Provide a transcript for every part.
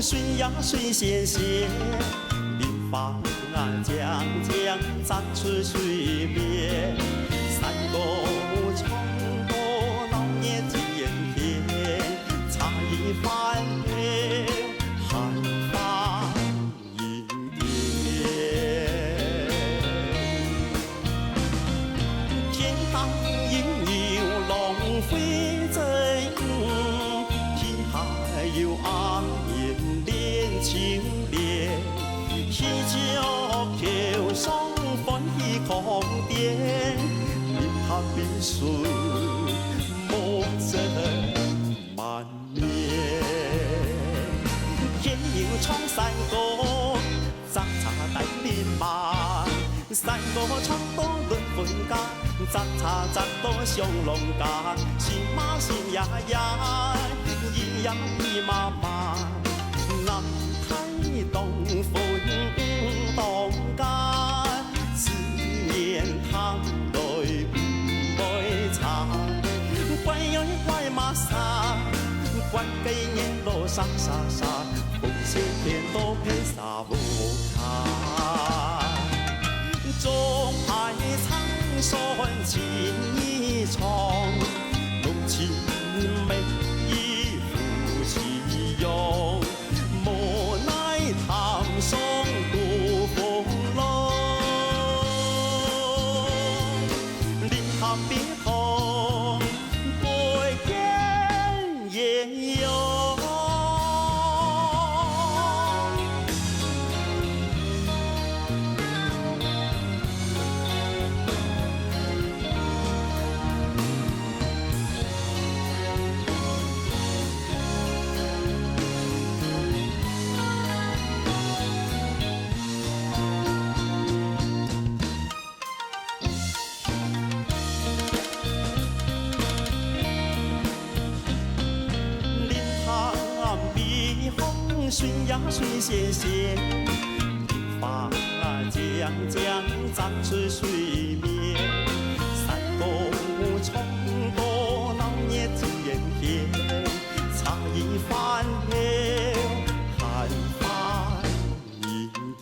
水呀水仙仙，林芳江江涨出水面，山沟冲沟老年经验甜，茶艺翻配寒芳迎天，天当应有龙飞阵，天还有昂颜恋青莲，喜酒口上分一空殿，令他碧水梦枕满面。天有创山歌，杂茶带林马，山歌唱多轮分家，杂茶杂多上龙家，心马心呀呀，咿呀咿嘛嘛，南台东风东家，思念汤内不会茶，怪哟怪嘛啥，怪给年路沙沙沙，风雪天都配沙无卡。中海苍山情意长，浓情美意夫妻用，无奈唐宋渡风浪，临行别后归雁也有。水呀水仙仙，林芳江江涨出水面，山沟冲沟老年经验甜，茶艺翻配寒芳迎天，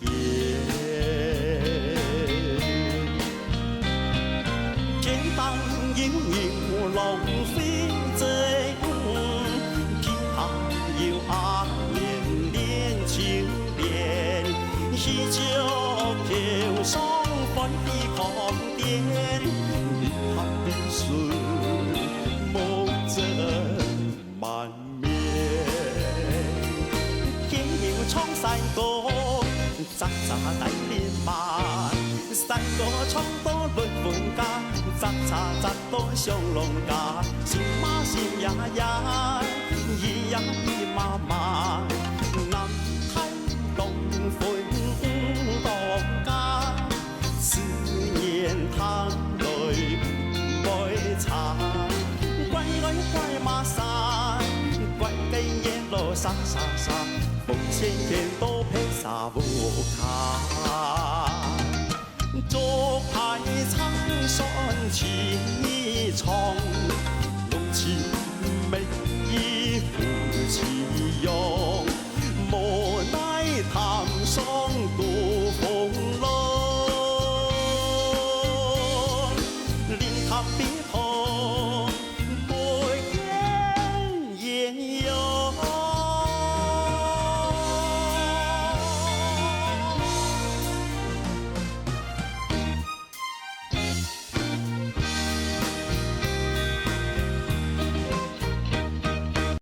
天当应有龙飞阵，天下有昂颜恋青莲，喜酒口上分一空殿，林塘碧水梦枕满面。天有创山歌，杂杂带林马，山歌唱多轮分家，杂茶杂多上龙家，心马心呀呀，咿呀咿嘛嘛，南台东风东家，思念汤内杯茶，怪怪怪嘛啥，怪给年路沙沙沙，风前天都配沙无卡。中海苍山情意长。